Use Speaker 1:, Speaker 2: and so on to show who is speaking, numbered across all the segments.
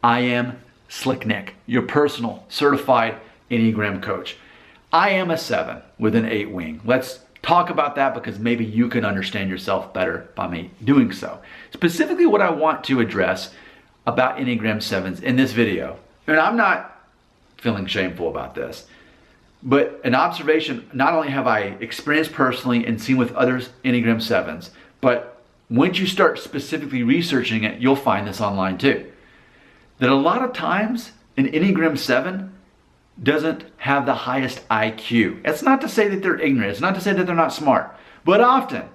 Speaker 1: I am Slick Nick, your personal certified Enneagram coach. I am a 7 with an 8 wing. Let's talk about that because maybe you can understand yourself better by me doing so. Specifically what I want to address about Enneagram 7s in this video, and I'm not feeling shameful about this, but an observation not only have I experienced personally and seen with others Enneagram 7s, but once you start specifically researching it, you'll find this online too. That a lot of times an Enneagram 7 doesn't have the highest IQ. It's not to say that they're ignorant. It's not to say that they're not smart. But often,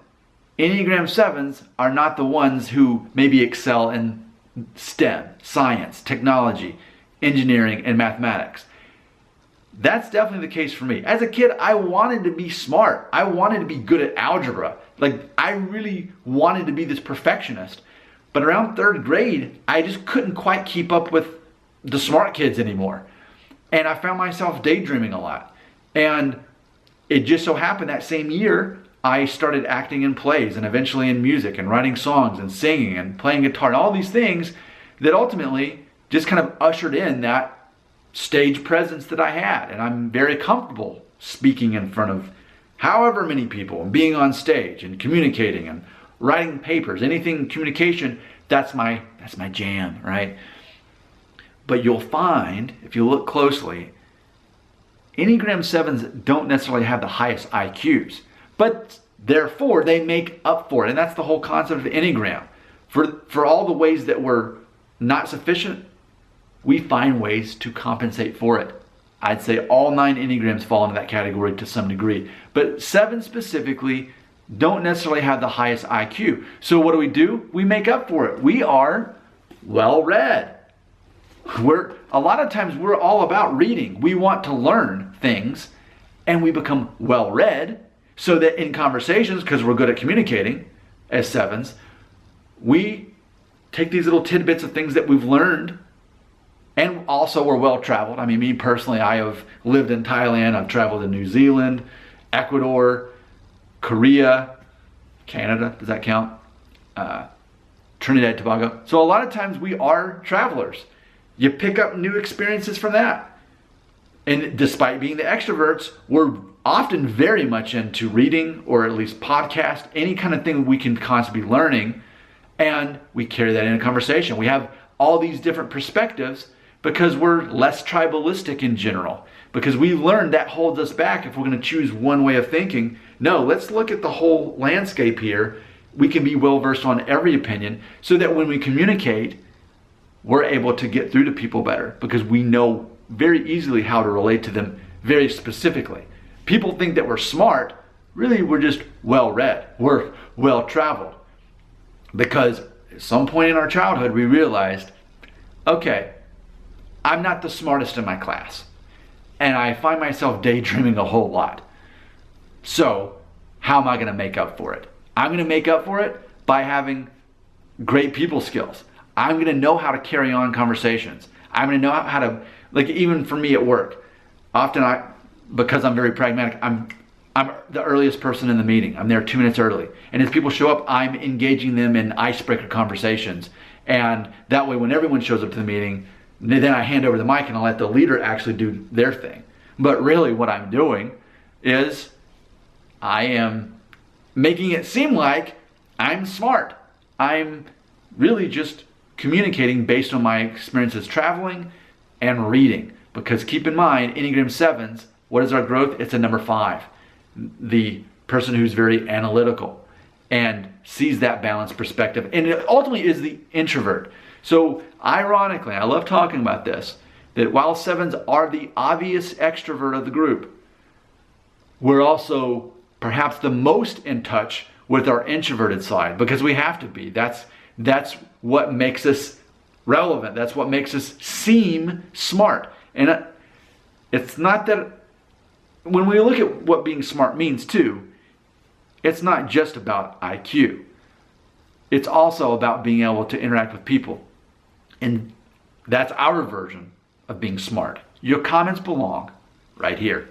Speaker 1: Enneagram 7s are not the ones who maybe excel in STEM, science, technology, engineering, and mathematics. That's definitely the case for me. As a kid, I wanted to be smart. I wanted to be good at algebra. Like, I really wanted to be this perfectionist. But around 3rd grade, I just couldn't quite keep up with the smart kids anymore. And I found myself daydreaming a lot. And it just so happened that same year, I started acting in plays and eventually in music and writing songs and singing and playing guitar and all these things that ultimately just kind of ushered in that stage presence that I had. And I'm very comfortable speaking in front of however many people and being on stage and communicating and writing papers, anything communication, that's my jam, right? But you'll find, if you look closely, Enneagram 7s don't necessarily have the highest IQs, but therefore they make up for it. And that's the whole concept of Enneagram. For all the ways that we're not sufficient, we find ways to compensate for it. I'd say all 9 Enneagrams fall into that category to some degree, but 7 specifically don't necessarily have the highest IQ. So what do? We make up for it. We are well-read. A lot of times we're all about reading. We want to learn things and we become well-read so that in conversations, because we're good at communicating as 7s, we take these little tidbits of things that we've learned. And also we're well-traveled. I mean, me personally, I have lived in Thailand. I've traveled to New Zealand, Ecuador, Korea, Canada, does that count? Trinidad and Tobago. So a lot of times we are travelers. You pick up new experiences from that. And despite being the extroverts, we're often very much into reading or at least podcast, any kind of thing we can constantly be learning. And we carry that in a conversation. We have all these different perspectives because we're less tribalistic in general. Because we learned that holds us back if we're going to choose one way of thinking. No, let's look at the whole landscape here. We can be well versed on every opinion so that when we communicate, we're able to get through to people better because we know very easily how to relate to them very specifically. People think that we're smart. Really, we're just well-read. We're well-traveled. Because at some point in our childhood, we realized, okay, I'm not the smartest in my class. And I find myself daydreaming a whole lot. So how am I going to make up for it? I'm going to make up for it by having great people skills. I'm going to know how to carry on conversations. I'm going to know how to, like even for me at work, often because I'm very pragmatic, I'm the earliest person in the meeting. I'm there 2 minutes early. And as people show up, I'm engaging them in icebreaker conversations. And that way when everyone shows up to the meeting, then I hand over the mic and I let the leader actually do their thing. But really what I'm doing is I am making it seem like I'm smart. I'm really just communicating based on my experiences traveling and reading. Because keep in mind, Enneagram 7s, what is our growth? It's a number 5. The person who's very analytical and sees that balanced perspective. And it ultimately is the introvert. So ironically, I love talking about this, that while 7s are the obvious extrovert of the group, we're also perhaps the most in touch with our introverted side because we have to be. That's what makes us relevant. That's what makes us seem smart. And it's not that, when we look at what being smart means too, it's not just about IQ. It's also about being able to interact with people. And that's our version of being smart. Your comments belong right here.